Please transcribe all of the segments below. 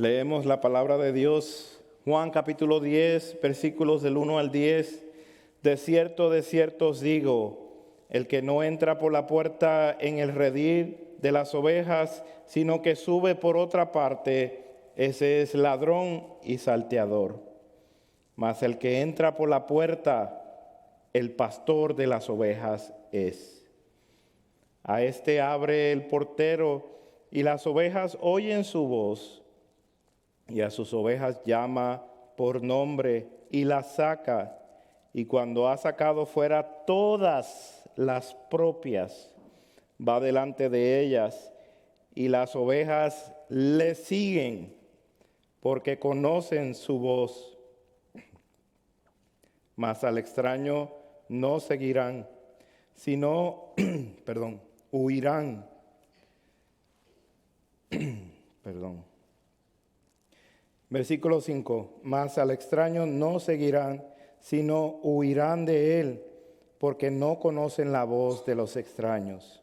Leemos la palabra de Dios, Juan capítulo 10, versículos del 1 al 10. De cierto os digo, el que no entra por la puerta en el redil de las ovejas, sino que sube por otra parte, ese es ladrón y salteador. Mas el que entra por la puerta, el pastor de las ovejas es. A este abre el portero, y las ovejas oyen su voz, y a sus ovejas llama por nombre y las saca. Y cuando ha sacado fuera todas las propias, va delante de ellas, y las ovejas le siguen, porque conocen su voz. Mas al extraño no seguirán, sino, huirán. Versículo 5. Mas al extraño no seguirán, sino huirán de él, porque no conocen la voz de los extraños.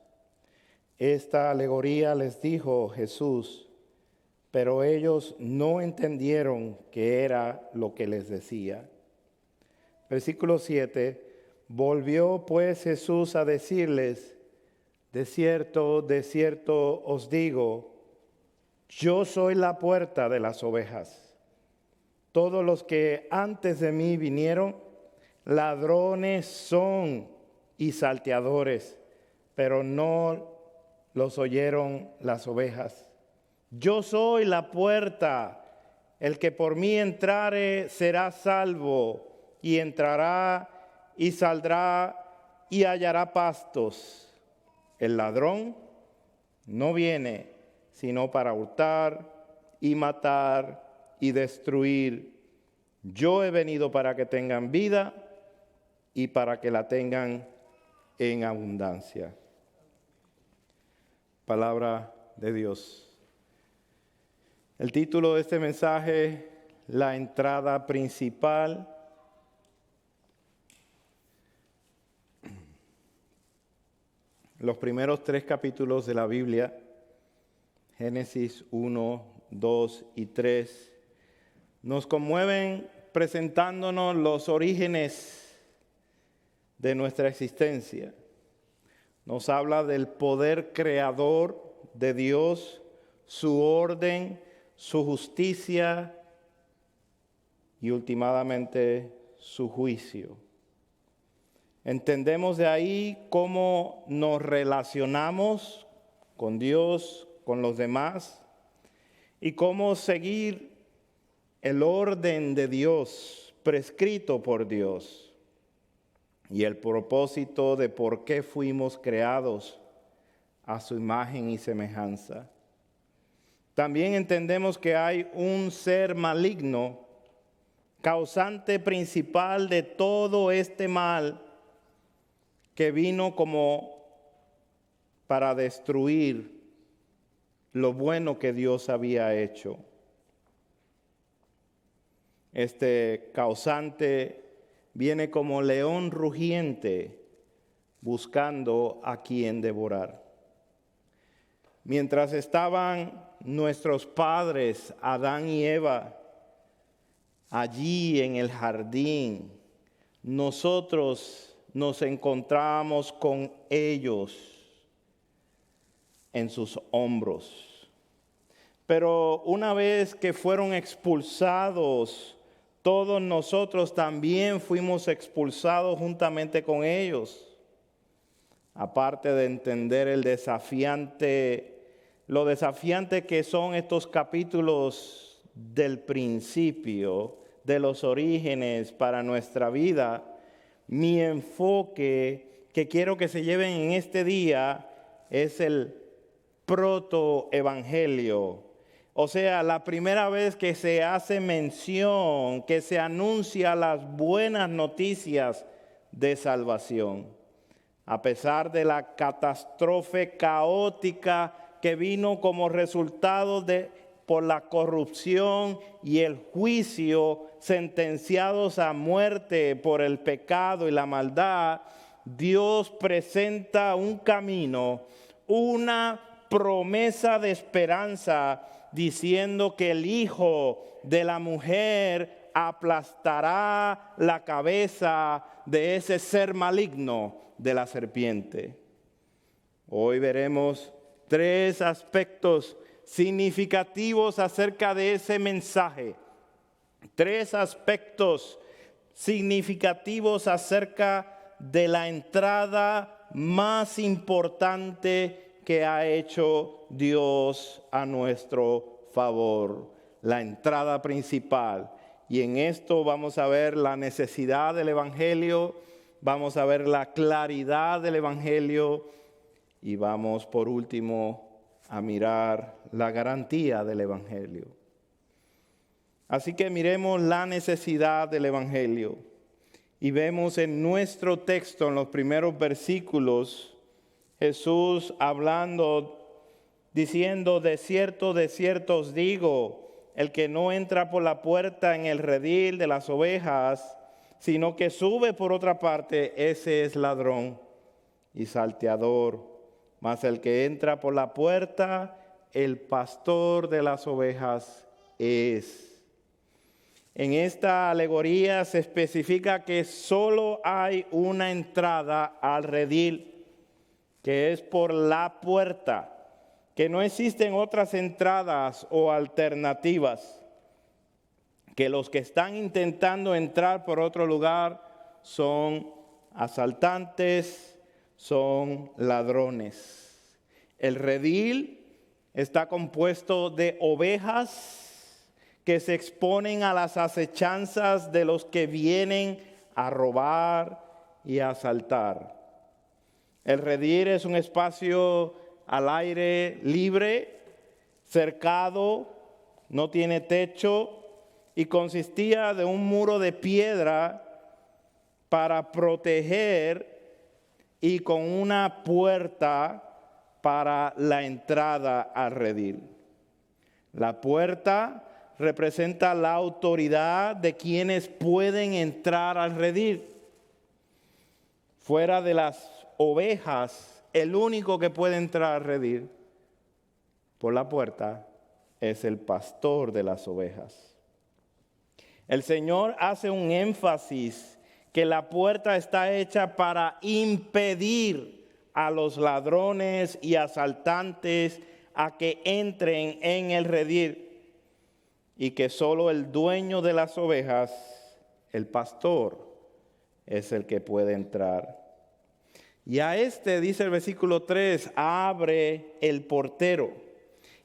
Esta alegoría les dijo Jesús, pero ellos no entendieron qué era lo que les decía. Versículo 7. Volvió pues Jesús a decirles, de cierto os digo, yo soy la puerta de las ovejas. Todos los que antes de mí vinieron, ladrones son y salteadores, pero no los oyeron las ovejas. Yo soy la puerta, el que por mí entrare será salvo, y entrará y saldrá y hallará pastos. El ladrón no viene sino para hurtar y matar y destruir. Yo he venido para que tengan vida y para que la tengan en abundancia. Palabra de Dios. El título de este mensaje, la entrada principal. Los primeros 3 capítulos de la Biblia, Génesis 1, 2 y 3, nos conmueven presentándonos los orígenes de nuestra existencia. Nos habla del poder creador de Dios, su orden, su justicia y últimamente su juicio. Entendemos de ahí cómo nos relacionamos con Dios, con los demás, y cómo seguir el orden de Dios prescrito por Dios y el propósito de por qué fuimos creados a su imagen y semejanza. También entendemos que hay un ser maligno, causante principal de todo este mal, que vino como para destruir lo bueno que Dios había hecho. Este causante viene como león rugiente buscando a quien devorar. Mientras estaban nuestros padres, Adán y Eva, allí en el jardín, nosotros nos encontramos con ellos en sus hombros. Pero una vez que fueron expulsados, todos nosotros también fuimos expulsados juntamente con ellos. Aparte de entender lo desafiante que son estos capítulos del principio, de los orígenes para nuestra vida, mi enfoque que quiero que se lleven en este día es el protoevangelio. O sea, la primera vez que se hace mención, que se anuncia las buenas noticias de salvación. A pesar de la catástrofe caótica que vino como resultado por la corrupción y el juicio, sentenciados a muerte por el pecado y la maldad, Dios presenta un camino, una promesa de esperanza diciendo que el hijo de la mujer aplastará la cabeza de ese ser maligno de la serpiente. Hoy veremos 3 aspectos significativos acerca de ese mensaje. 3 aspectos significativos acerca de la entrada más importante que ha hecho Dios a nuestro favor, la entrada principal. Y en esto vamos a ver la necesidad del Evangelio, vamos a ver la claridad del Evangelio y vamos por último a mirar la garantía del Evangelio. Así que miremos la necesidad del Evangelio y vemos en nuestro texto, en los primeros versículos, Jesús hablando, diciendo: de cierto os digo, el que no entra por la puerta en el redil de las ovejas, sino que sube por otra parte, ese es ladrón y salteador. Mas el que entra por la puerta, el pastor de las ovejas es. En esta alegoría se especifica que solo hay una entrada al redil, que es por la puerta, que no existen otras entradas o alternativas, que los que están intentando entrar por otro lugar son asaltantes, son ladrones. El redil está compuesto de ovejas que se exponen a las acechanzas de los que vienen a robar y a asaltar. El redil es un espacio al aire libre, cercado, no tiene techo y consistía de un muro de piedra para proteger y con una puerta para la entrada al redil. La puerta representa la autoridad de quienes pueden entrar al redil. Fuera de las ovejas, el único que puede entrar al redil por la puerta es el pastor de las ovejas. El Señor hace un énfasis que la puerta está hecha para impedir a los ladrones y asaltantes a que entren en el redil, y que solo el dueño de las ovejas, el pastor, es el que puede entrar. Y a este, dice el versículo 3, abre el portero,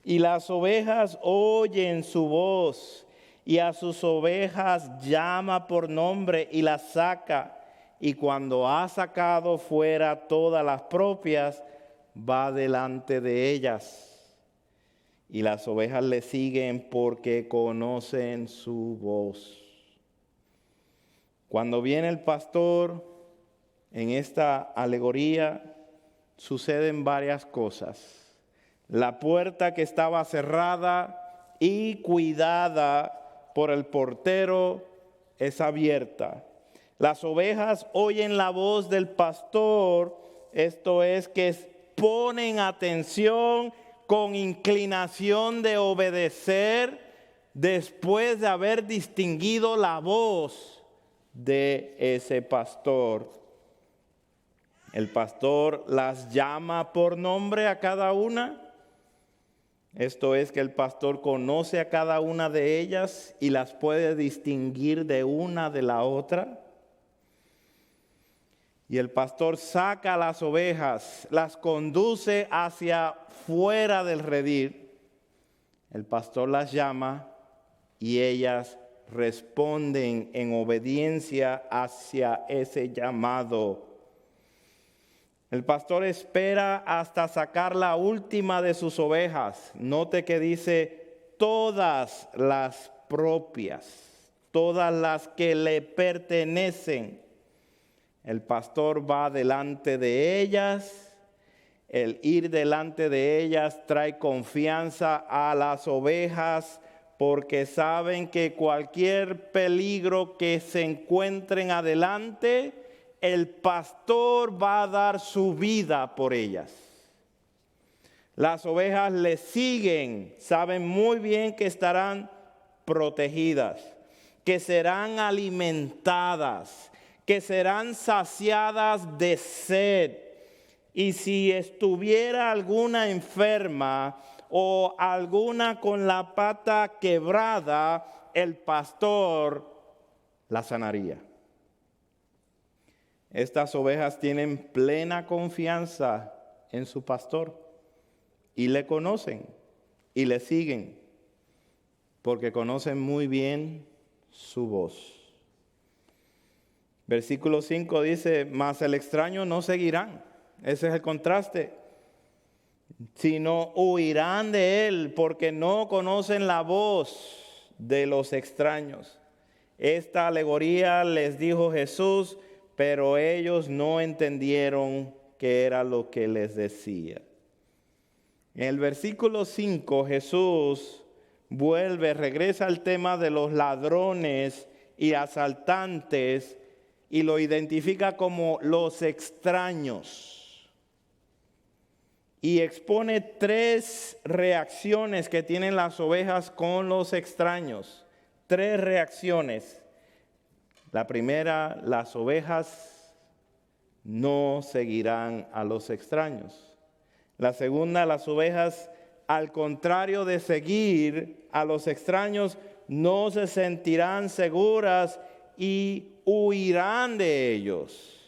y las ovejas oyen su voz, y a sus ovejas llama por nombre y las saca, y cuando ha sacado fuera todas las propias, va delante de ellas. Y las ovejas le siguen porque conocen su voz. Cuando viene el pastor, en esta alegoría suceden varias cosas. La puerta que estaba cerrada y cuidada por el portero es abierta. Las ovejas oyen la voz del pastor, esto es que ponen atención con inclinación de obedecer después de haber distinguido la voz de ese pastor. El pastor las llama por nombre a cada una. Esto es que el pastor conoce a cada una de ellas y las puede distinguir de una de la otra. Y el pastor saca a las ovejas, las conduce hacia fuera del redil. El pastor las llama y ellas responden en obediencia hacia ese llamado. El pastor espera hasta sacar la última de sus ovejas. Note que dice todas las propias, todas las que le pertenecen. El pastor va delante de ellas. El ir delante de ellas trae confianza a las ovejas porque saben que cualquier peligro que se encuentren adelante, el pastor va a dar su vida por ellas. Las ovejas le siguen, saben muy bien que estarán protegidas, que serán alimentadas, que serán saciadas de sed. Y si estuviera alguna enferma o alguna con la pata quebrada, el pastor la sanaría. Estas ovejas tienen plena confianza en su pastor y le conocen y le siguen porque conocen muy bien su voz. Versículo 5 dice, mas el extraño no seguirán. Ese es el contraste. Sino huirán de él porque no conocen la voz de los extraños. Esta alegoría les dijo Jesús, pero ellos no entendieron qué era lo que les decía. En el versículo 5 Jesús regresa al tema de los ladrones y asaltantes y lo identifica como los extraños. Y expone 3 reacciones que tienen las ovejas con los extraños. 3 reacciones. La primera, las ovejas no seguirán a los extraños. La segunda, las ovejas, al contrario de seguir a los extraños, no se sentirán seguras y huirán de ellos.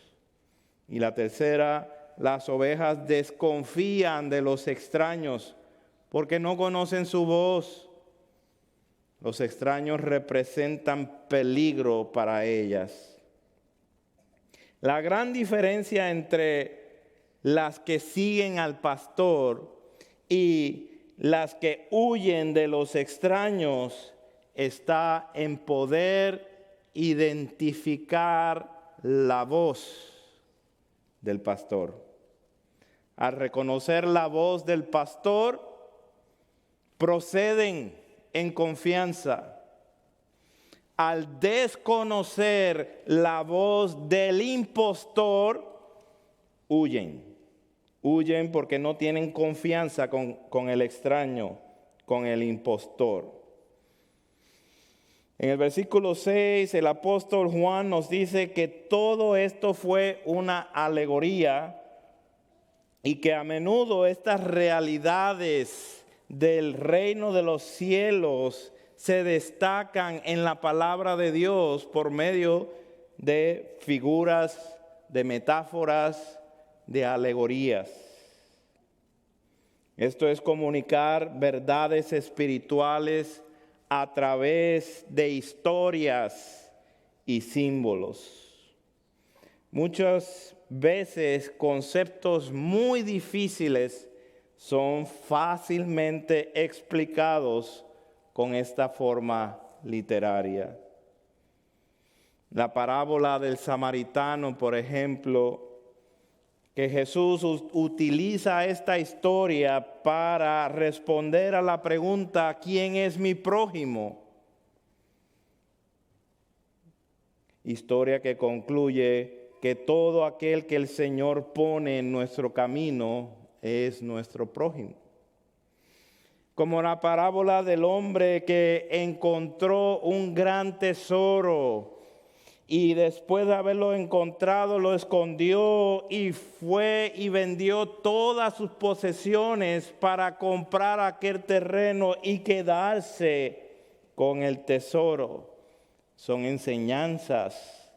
Y la tercera, las ovejas desconfían de los extraños porque no conocen su voz. Los extraños representan peligro para ellas. La gran diferencia entre las que siguen al pastor y las que huyen de los extraños está en poder identificar la voz del pastor. Al reconocer la voz del pastor, proceden en confianza. Al desconocer la voz del impostor, huyen. Huyen porque no tienen confianza con el extraño, con el impostor. En el versículo 6, el apóstol Juan nos dice que todo esto fue una alegoría y que a menudo estas realidades del reino de los cielos se destacan en la palabra de Dios por medio de figuras, de metáforas, de alegorías. Esto es comunicar verdades espirituales a través de historias y símbolos. Muchas veces conceptos muy difíciles son fácilmente explicados con esta forma literaria. La parábola del samaritano, por ejemplo, que Jesús utiliza esta historia para responder a la pregunta, ¿quién es mi prójimo? Historia que concluye que todo aquel que el Señor pone en nuestro camino es nuestro prójimo. Como la parábola del hombre que encontró un gran tesoro y después de haberlo encontrado lo escondió y fue y vendió todas sus posesiones para comprar aquel terreno y quedarse con el tesoro. Son enseñanzas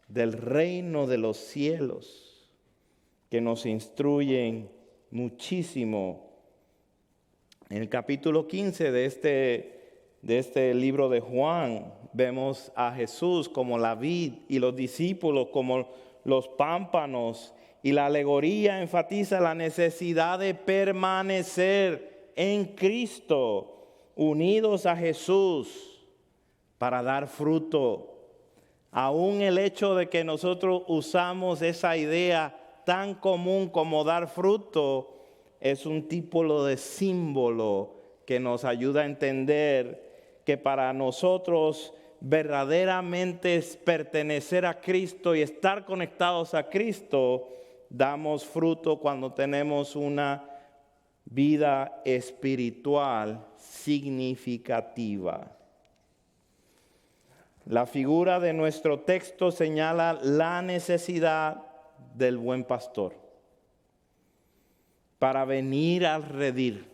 del reino de los cielos que nos instruyen muchísimo. En el capítulo 15 de este libro de Juan, vemos a Jesús como la vid y los discípulos como los pámpanos. Y la alegoría enfatiza la necesidad de permanecer en Cristo, unidos a Jesús, para dar fruto. Aún el hecho de que nosotros usamos esa idea tan común como dar fruto, es un tipo de símbolo que nos ayuda a entender que para nosotros verdaderamente es pertenecer a Cristo y estar conectados a Cristo, damos fruto cuando tenemos una vida espiritual significativa. La figura de nuestro texto señala la necesidad del buen pastor para venir al redil.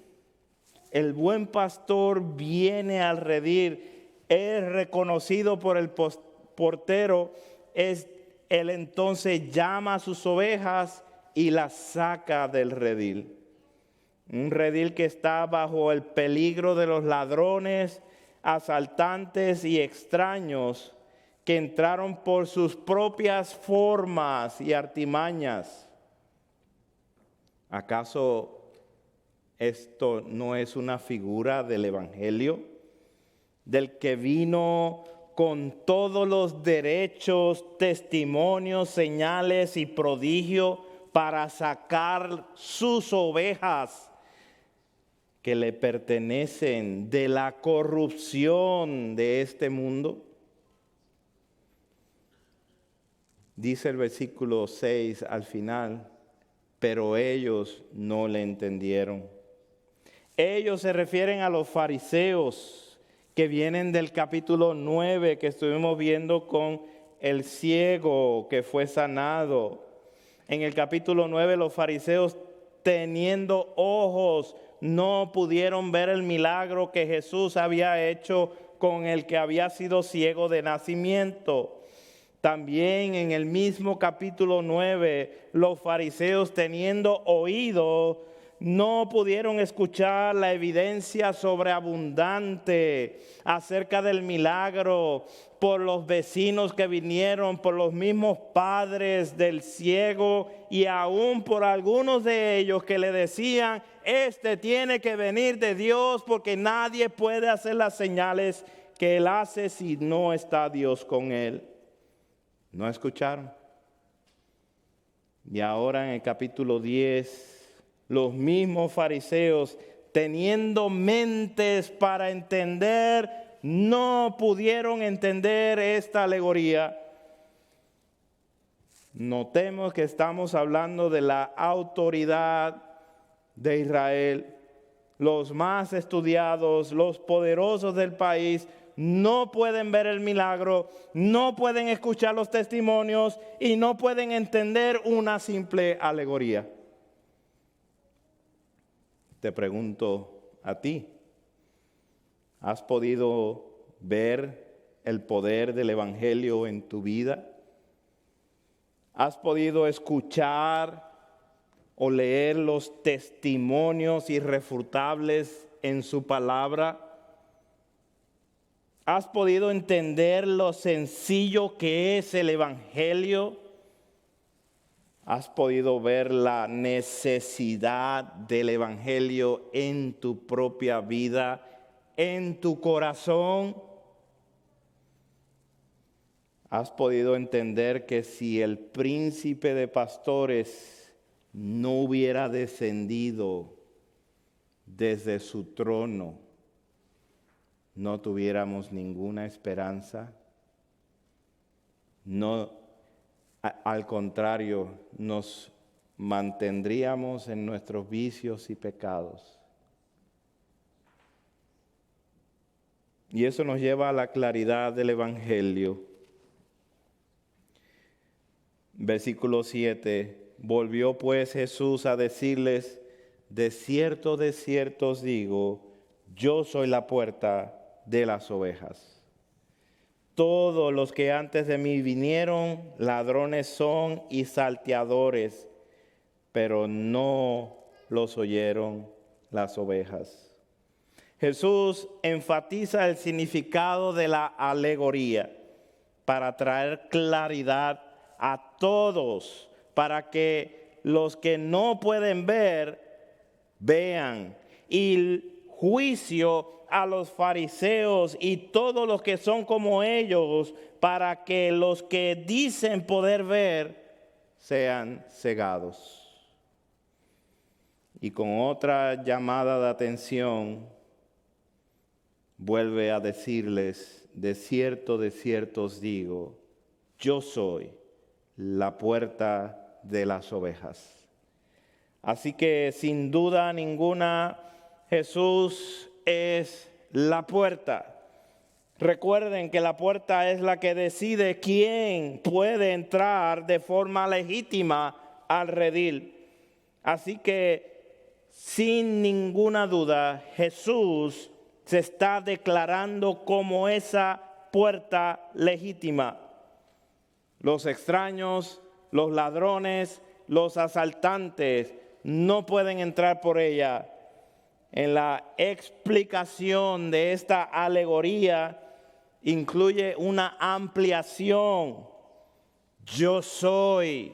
El buen pastor viene al redil, es reconocido por el portero, él entonces llama a sus ovejas y las saca del redil. Un redil que está bajo el peligro de los ladrones, asaltantes y extraños que entraron por sus propias formas y artimañas. ¿Acaso esto no es una figura del Evangelio? Del que vino con todos los derechos, testimonios, señales y prodigios para sacar sus ovejas que le pertenecen de la corrupción de este mundo. Dice el versículo 6 al final, pero ellos no le entendieron. Ellos se refieren a los fariseos que vienen del capítulo 9 que estuvimos viendo con el ciego que fue sanado. En el capítulo 9 los fariseos, teniendo ojos, no pudieron ver el milagro que Jesús había hecho con el que había sido ciego de nacimiento. También en el mismo capítulo 9, los fariseos, teniendo oído, no pudieron escuchar la evidencia sobreabundante acerca del milagro por los vecinos que vinieron, por los mismos padres del ciego y aún por algunos de ellos que le decían, este tiene que venir de Dios porque nadie puede hacer las señales que él hace si no está Dios con él. ¿No escucharon? Y ahora en el capítulo 10, los mismos fariseos, teniendo mentes para entender, no pudieron entender esta alegoría. Notemos que estamos hablando de la autoridad de Israel. Los más estudiados, los poderosos del país, no pueden ver el milagro, no pueden escuchar los testimonios y no pueden entender una simple alegoría. Te pregunto a ti, ¿has podido ver el poder del Evangelio en tu vida? ¿Has podido escuchar o leer los testimonios irrefutables en su palabra? ¿Has podido entender lo sencillo que es el Evangelio? ¿Has podido ver la necesidad del Evangelio en tu propia vida, en tu corazón? ¿Has podido entender que si el príncipe de pastores no hubiera descendido desde su trono, no tuviéramos ninguna esperanza? No, al contrario, nos mantendríamos en nuestros vicios y pecados. Y eso nos lleva a la claridad del Evangelio. Versículo 7, volvió pues Jesús a decirles, de cierto os digo, yo soy la puerta de las ovejas. Todos los que antes de mí vinieron, ladrones son y salteadores, pero no los oyeron las ovejas. Jesús enfatiza el significado de la alegoría para traer claridad a todos, para que los que no pueden ver, vean. Y juicio a los fariseos y todos los que son como ellos, para que los que dicen poder ver sean cegados. Y con otra llamada de atención, vuelve a decirles, de cierto os digo, yo soy la puerta de las ovejas. Así que sin duda ninguna, Jesús es la puerta. Recuerden que la puerta es la que decide quién puede entrar de forma legítima al redil. Así que sin ninguna duda, Jesús se está declarando como esa puerta legítima. Los extraños, los ladrones, los asaltantes no pueden entrar por ella. En la explicación de esta alegoría incluye una ampliación. Yo soy,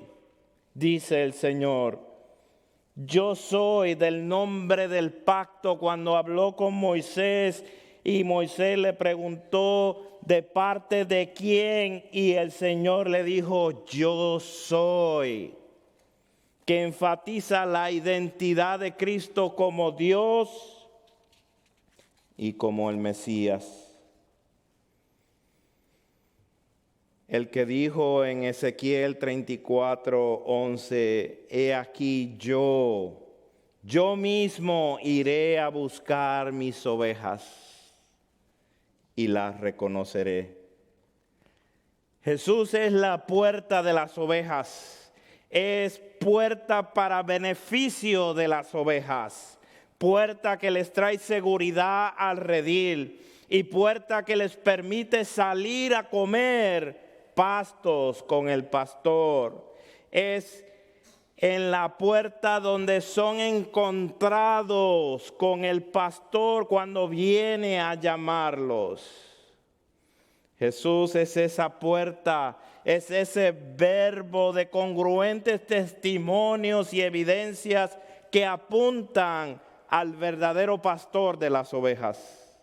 dice el Señor. Yo soy del nombre del pacto cuando habló con Moisés y Moisés le preguntó de parte de quién y el Señor le dijo yo soy, que enfatiza la identidad de Cristo como Dios y como el Mesías. El que dijo en Ezequiel 34:11, he aquí yo mismo iré a buscar mis ovejas y las reconoceré. Jesús es la puerta de las ovejas, es puerta para beneficio de las ovejas, puerta que les trae seguridad al redil y puerta que les permite salir a comer pastos con el pastor. Es en la puerta donde son encontrados con el pastor cuando viene a llamarlos. Jesús es esa puerta, es ese verbo de congruentes testimonios y evidencias que apuntan al verdadero pastor de las ovejas.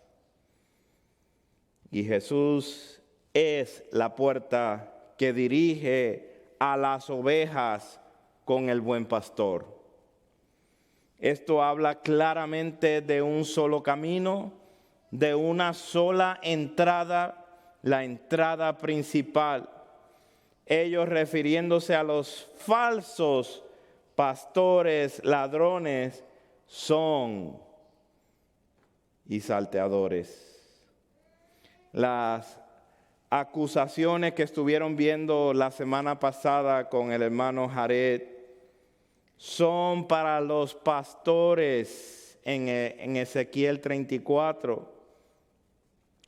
Y Jesús es la puerta que dirige a las ovejas con el buen pastor. Esto habla claramente de un solo camino, de una sola entrada, la entrada principal. Ellos refiriéndose a los falsos pastores, ladrones, son y salteadores. Las acusaciones que estuvieron viendo la semana pasada con el hermano Jared son para los pastores en Ezequiel 34,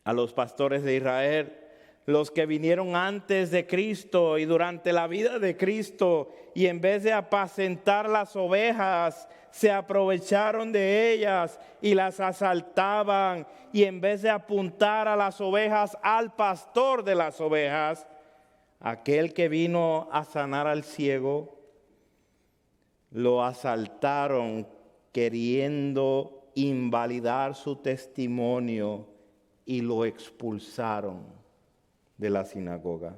a los pastores de Israel, los que vinieron antes de Cristo y durante la vida de Cristo, y en vez de apacentar las ovejas, se aprovecharon de ellas y las asaltaban, y en vez de apuntar a las ovejas al pastor de las ovejas, aquel que vino a sanar al ciego, lo asaltaron queriendo invalidar su testimonio y lo expulsaron de la sinagoga.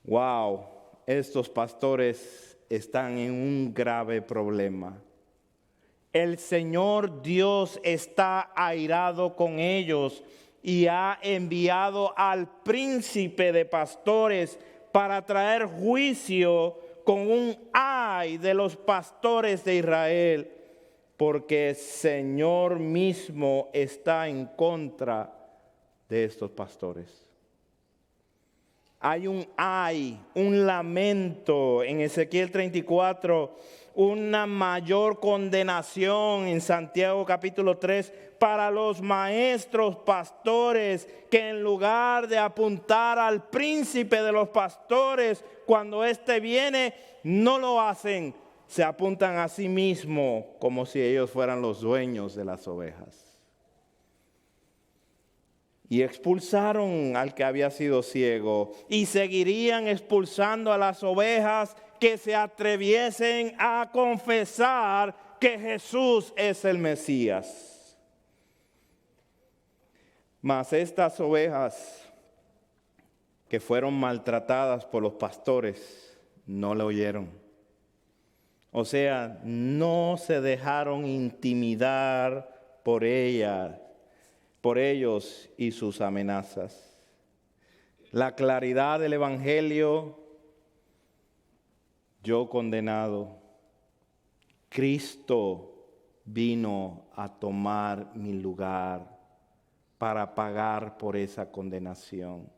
Wow, estos pastores están en un grave problema. El Señor Dios está airado con ellos y ha enviado al príncipe de pastores para traer juicio con un ay de los pastores de Israel, porque el Señor mismo está en contra de estos pastores. Hay un ay, un lamento en Ezequiel 34, una mayor condenación en Santiago capítulo 3 para los maestros pastores que en lugar de apuntar al príncipe de los pastores cuando éste viene, no lo hacen, se apuntan a sí mismos como si ellos fueran los dueños de las ovejas. Y expulsaron al que había sido ciego y seguirían expulsando a las ovejas que se atreviesen a confesar que Jesús es el Mesías. Mas estas ovejas que fueron maltratadas por los pastores no le oyeron. O sea, no se dejaron intimidar por ellos y sus amenazas. La claridad del Evangelio, yo condenado, Cristo vino a tomar mi lugar para pagar por esa condenación.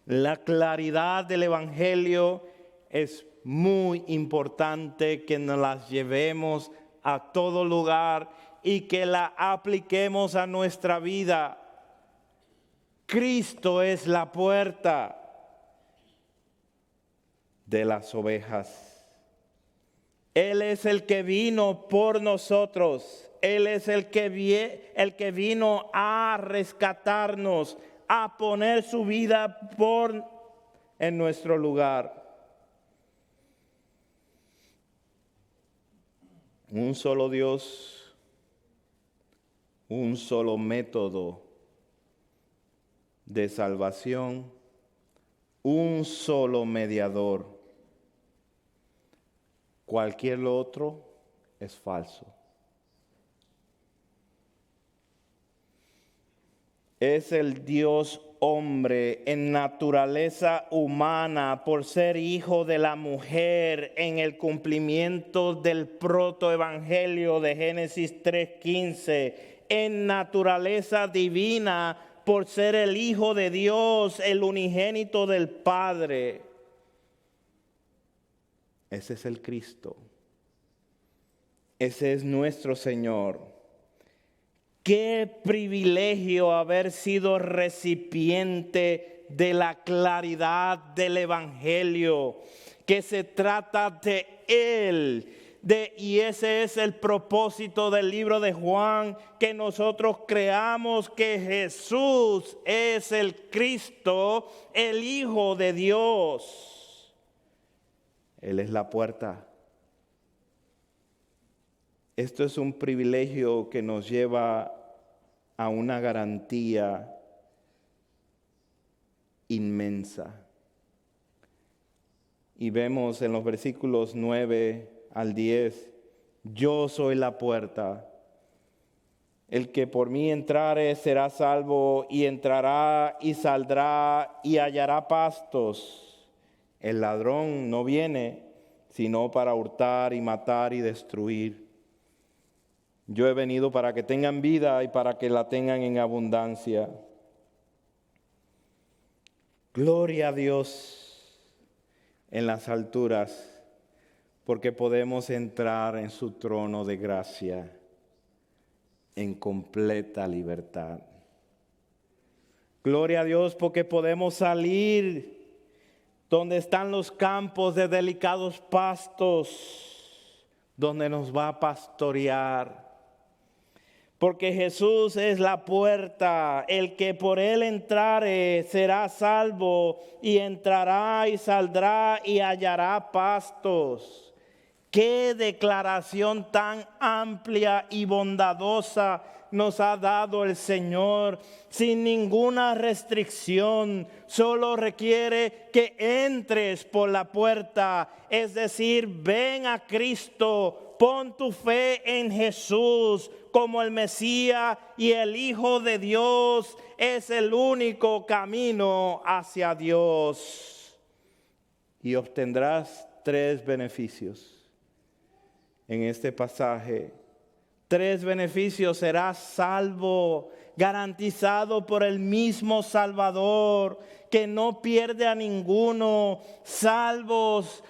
La claridad del Evangelio es muy importante que nos las llevemos a todo lugar y que la apliquemos a nuestra vida. Cristo es la puerta de las ovejas. Él es el que vino por nosotros. Él es el que vino a rescatarnos, a poner su vida en nuestro lugar. Un solo Dios, un solo método de salvación, un solo mediador. Cualquier otro es falso. Es el Dios hombre en naturaleza humana por ser hijo de la mujer en el cumplimiento del protoevangelio de Génesis 3:15, en naturaleza divina por ser el Hijo de Dios, el unigénito del Padre. Ese es el Cristo. Ese es nuestro Señor. Qué privilegio haber sido recipiente de la claridad del Evangelio, que se trata de Él. Y ese es el propósito del libro de Juan, que nosotros creamos que Jesús es el Cristo, el Hijo de Dios. Él es la puerta. Esto es un privilegio que nos lleva a una garantía inmensa. Y vemos en los versículos 9 al 10, yo soy la puerta. El que por mí entrare será salvo, y entrará y saldrá y hallará pastos. El ladrón no viene sino para hurtar y matar y destruir. Yo he venido para que tengan vida y para que la tengan en abundancia. Gloria a Dios en las alturas, porque podemos entrar en su trono de gracia en completa libertad. Gloria a Dios porque podemos salir donde están los campos de delicados pastos, donde nos va a pastorear. Porque Jesús es la puerta, el que por él entrare será salvo, y entrará y saldrá y hallará pastos. Qué declaración tan amplia y bondadosa nos ha dado el Señor, sin ninguna restricción. Solo requiere que entres por la puerta, es decir, ven a Cristo, pon tu fe en Jesús como el Mesías y el Hijo de Dios. Es el único camino hacia Dios. Y obtendrás 3 beneficios en este pasaje. 3 beneficios: serás salvo, garantizado por el mismo Salvador, que no pierde a ninguno. Salvos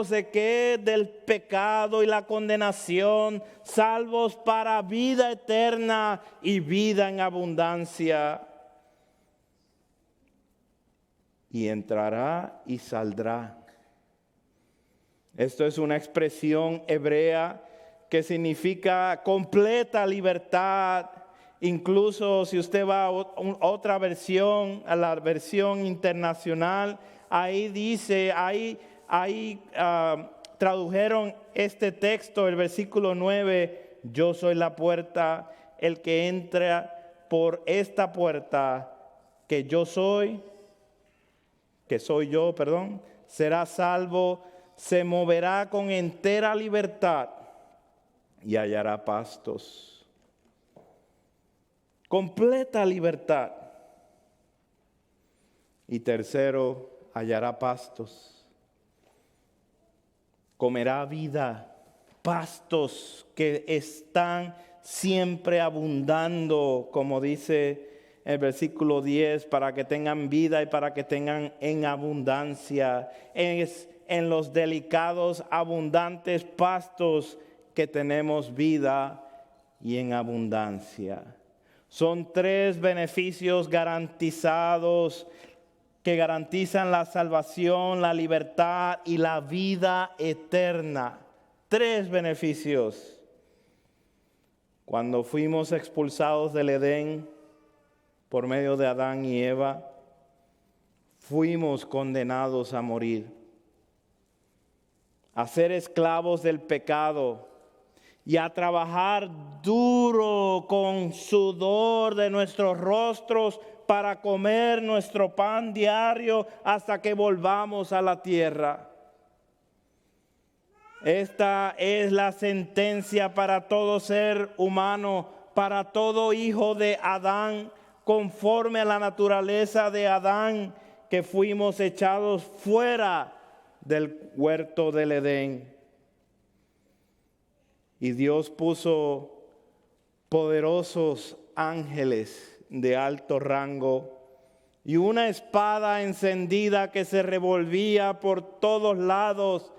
de qué? Del pecado y la condenación. Salvos para vida eterna y vida en abundancia. Y entrará y saldrá. Esto es una expresión hebrea que significa completa libertad. Incluso si usted va a otra versión, a la versión internacional, ahí dice, tradujeron este texto, el versículo 9, yo soy la puerta, el que entra por esta puerta, que soy yo, será salvo, se moverá con entera libertad y hallará pastos. Completa libertad. Y tercero, hallará pastos. Comerá vida pastos que están siempre abundando, como dice el versículo 10, para que tengan vida y para que tengan en abundancia. Es en los delicados, abundantes pastos que tenemos vida y en abundancia. Son 3 beneficios garantizados que garantizan la salvación, la libertad y la vida eterna. 3 beneficios. Cuando fuimos expulsados del Edén por medio de Adán y Eva, fuimos condenados a morir, a ser esclavos del pecado y a trabajar duro con sudor de nuestros rostros para comer nuestro pan diario hasta que volvamos a la tierra. Esta es la sentencia para todo ser humano, para todo hijo de Adán, conforme a la naturaleza de Adán, que fuimos echados fuera del huerto del Edén. Y Dios puso poderosos ángeles de alto rango y una espada encendida que se revolvía por todos lados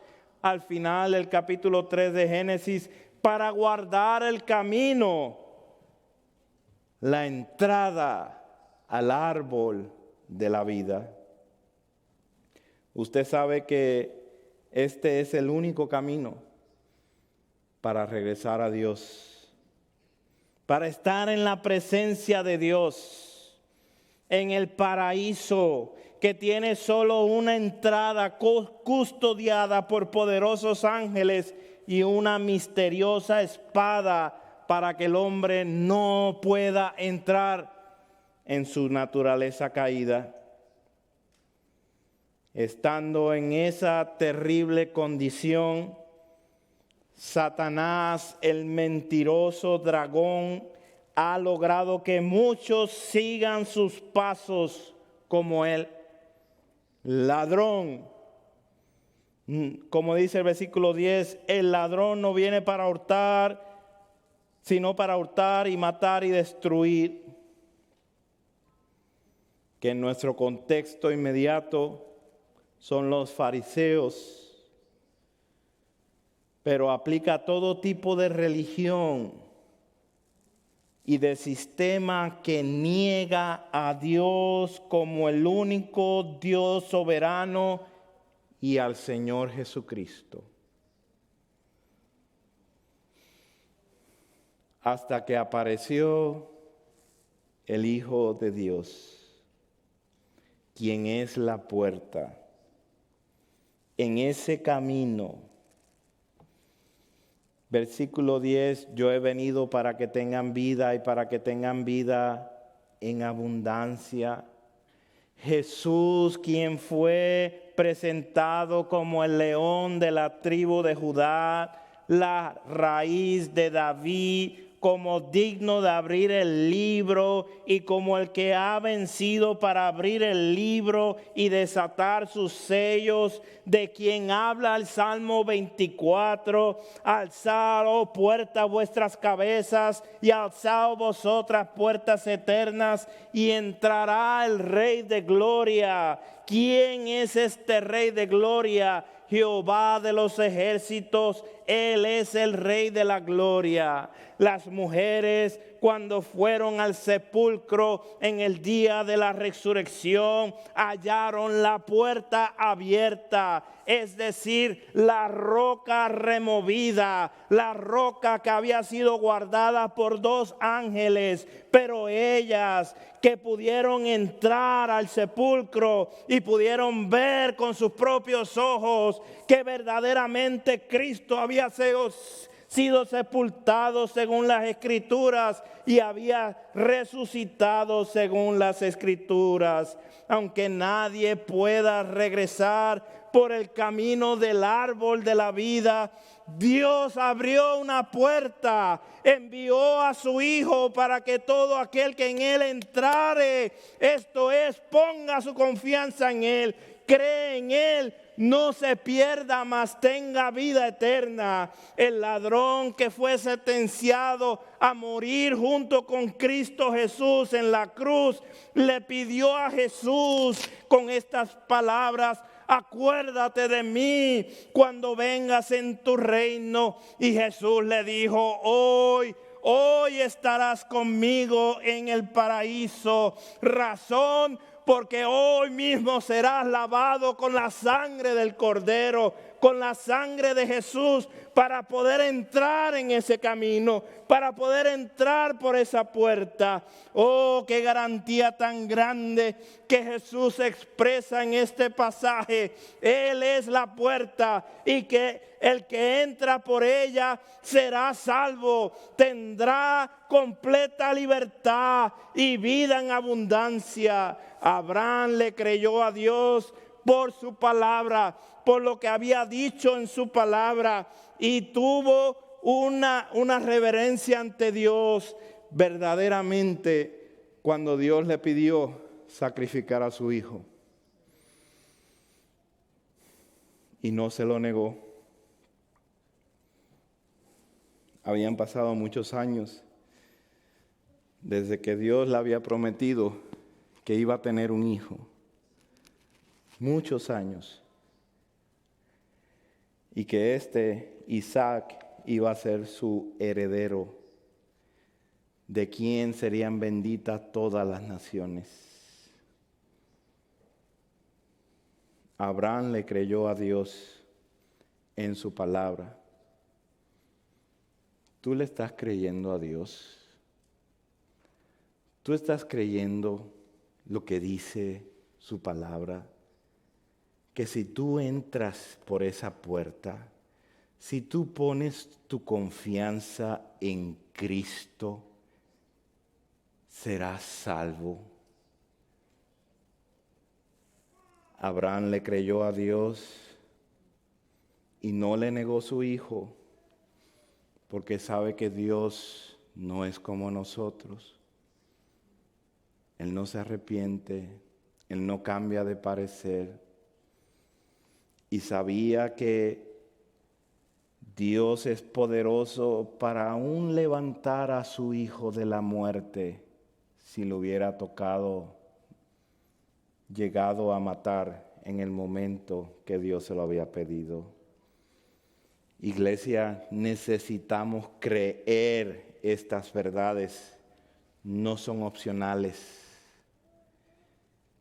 al final del capítulo 3 de Génesis para guardar el camino, la entrada al árbol de la vida. Usted sabe que este es el único camino para regresar a Dios, para estar en la presencia de Dios, en el paraíso que tiene solo una entrada custodiada por poderosos ángeles y una misteriosa espada para que el hombre no pueda entrar en su naturaleza caída. Estando en esa terrible condición, Satanás, el mentiroso dragón, ha logrado que muchos sigan sus pasos como él. Ladrón, como dice el versículo 10, el ladrón no viene para hurtar, sino para hurtar y matar y destruir. Que en nuestro contexto inmediato son los fariseos, pero aplica a todo tipo de religión y de sistema que niega a Dios como el único Dios soberano y al Señor Jesucristo. Hasta que apareció el Hijo de Dios, quien es la puerta. En ese camino, versículo 10, yo he venido para que tengan vida y para que tengan vida en abundancia. Jesús, quien fue presentado como el león de la tribu de Judá, la raíz de David, como digno de abrir el libro y como el que ha vencido para abrir el libro y desatar sus sellos, de quien habla el Salmo 24, alzad, oh puertas, vuestras cabezas y alzad vosotras puertas eternas y entrará el Rey de Gloria. ¿Quién es este Rey de Gloria? Jehová de los ejércitos, Él es el Rey de la gloria. Las mujeres, cuando fueron al sepulcro en el día de la resurrección, hallaron la puerta abierta, es decir, la roca removida, la roca que había sido guardada por 2 ángeles, pero ellas que pudieron entrar al sepulcro y pudieron ver con sus propios ojos que verdaderamente Cristo había sido sepultado según las Escrituras y había resucitado según las Escrituras. Aunque nadie pueda regresar por el camino del árbol de la vida, Dios abrió una puerta, envió a su Hijo para que todo aquel que en Él entrare, esto es, ponga su confianza en Él, cree en Él, no se pierda, mas tenga vida eterna. El ladrón que fue sentenciado a morir junto con Cristo Jesús en la cruz, le pidió a Jesús con estas palabras: acuérdate de mí cuando vengas en tu reino. Y Jesús le dijo: hoy estarás conmigo en el paraíso. Razón, porque hoy mismo serás lavado con la sangre del Cordero, con la sangre de Jesús, para poder entrar en ese camino, para poder entrar por esa puerta. Oh, qué garantía tan grande que Jesús expresa en este pasaje. Él es la puerta, y que el que entra por ella será salvo, tendrá completa libertad y vida en abundancia. Abraham le creyó a Dios por su palabra, por lo que había dicho en su palabra, y tuvo una reverencia ante Dios verdaderamente cuando Dios le pidió sacrificar a su hijo. Y no se lo negó. Habían pasado muchos años desde que Dios le había prometido que iba a tener un hijo. Muchos años. Y que Isaac iba a ser su heredero, de quien serían benditas todas las naciones. Abraham le creyó a Dios en su palabra. ¿Tú le estás creyendo a Dios? ¿Tú estás creyendo lo que dice su palabra? Que si tú entras por esa puerta, si tú pones tu confianza en Cristo, serás salvo. Abraham le creyó a Dios y no le negó su hijo, porque sabe que Dios no es como nosotros. Él no se arrepiente, Él no cambia de parecer. Y sabía que Dios es poderoso para aún levantar a su hijo de la muerte, si lo hubiera llegado a matar en el momento que Dios se lo había pedido. Iglesia, necesitamos creer estas verdades, no son opcionales.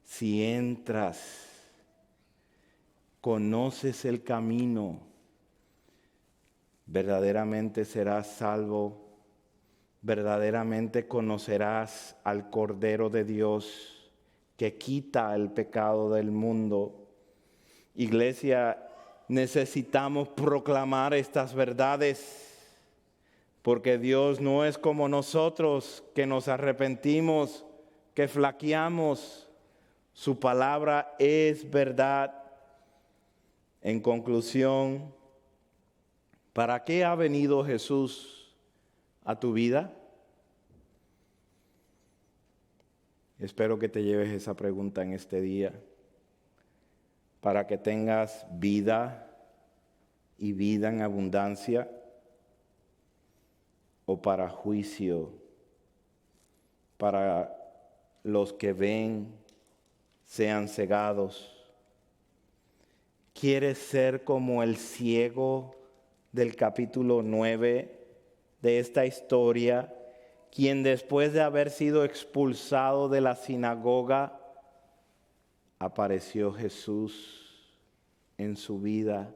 Si entras, conoces el camino, verdaderamente serás salvo, verdaderamente conocerás al Cordero de Dios que quita el pecado del mundo. Iglesia, necesitamos proclamar estas verdades, porque Dios no es como nosotros, que nos arrepentimos, que flaqueamos. Su palabra es verdad. En conclusión, ¿para qué ha venido Jesús a tu vida? Espero que te lleves esa pregunta en este día. Para que tengas vida y vida en abundancia, o para juicio, para los que ven sean cegados. ¿Quieres ser como el ciego del capítulo 9 de esta historia, quien después de haber sido expulsado de la sinagoga, apareció Jesús en su vida,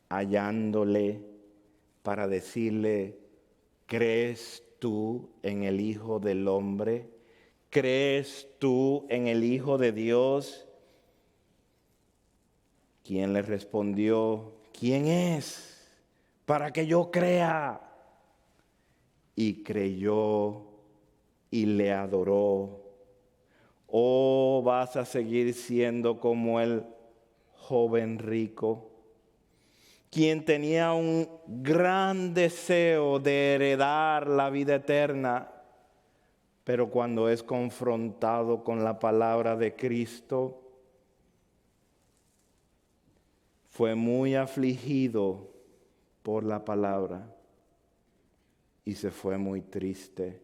hallándole para decirle: ¿crees tú en el Hijo del Hombre? ¿Crees tú en el Hijo de Dios? Quien le respondió: ¿quién es para que yo crea? Y creyó y le adoró. ¿O vas a seguir siendo como el joven rico, quien tenía un gran deseo de heredar la vida eterna, pero cuando es confrontado con la palabra de Cristo, fue muy afligido por la palabra y se fue muy triste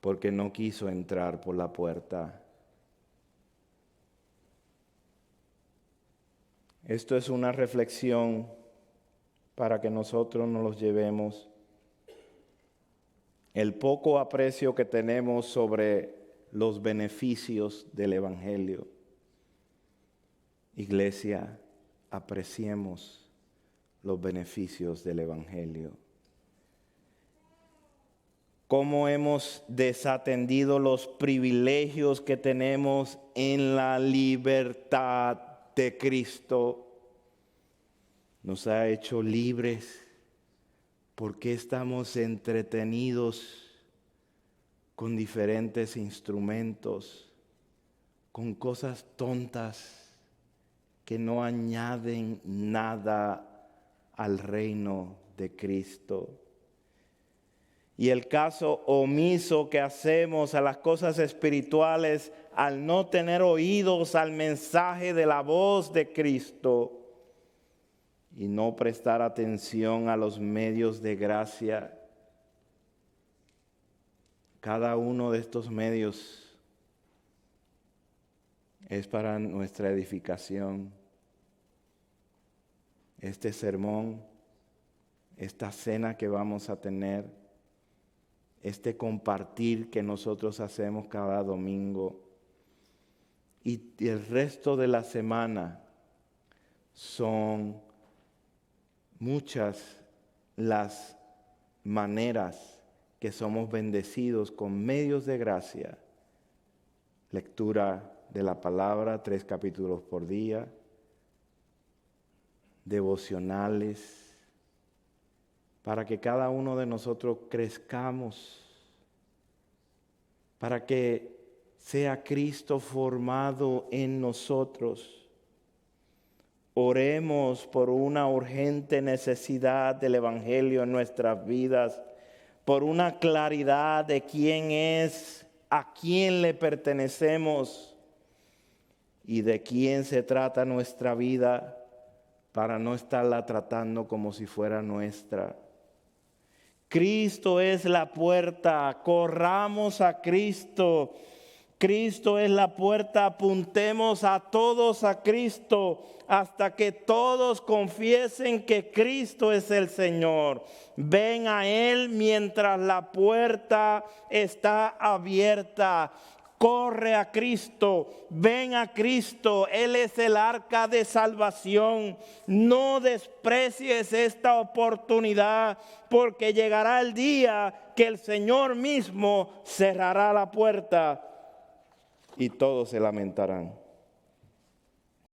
porque no quiso entrar por la puerta. Esto es una reflexión para que nosotros nos los llevemos. El poco aprecio que tenemos sobre los beneficios del Evangelio. Iglesia, apreciemos los beneficios del Evangelio. Cómo hemos desatendido los privilegios que tenemos en la libertad de Cristo. Nos ha hecho libres. ¿Por qué estamos entretenidos con diferentes instrumentos, con cosas tontas que no añaden nada al reino de Cristo? Y el caso omiso que hacemos a las cosas espirituales al no tener oídos al mensaje de la voz de Cristo y no prestar atención a los medios de gracia. Cada uno de estos medios es para nuestra edificación. Este sermón, esta cena que vamos a tener, este compartir que nosotros hacemos cada domingo y el resto de la semana son muchas las maneras que somos bendecidos con medios de gracia. Lectura de la palabra, 3 capítulos por día, devocionales, para que cada uno de nosotros crezcamos, para que sea Cristo formado en nosotros. Oremos por una urgente necesidad del Evangelio en nuestras vidas, por una claridad de quién es, a quién le pertenecemos y de quién se trata nuestra vida, para no estarla tratando como si fuera nuestra. Cristo es la puerta, corramos a Cristo. Cristo es la puerta, apuntemos a todos a Cristo hasta que todos confiesen que Cristo es el Señor. Ven a Él mientras la puerta está abierta. Corre a Cristo, ven a Cristo, Él es el arca de salvación. No desprecies esta oportunidad, porque llegará el día que el Señor mismo cerrará la puerta y todos se lamentarán.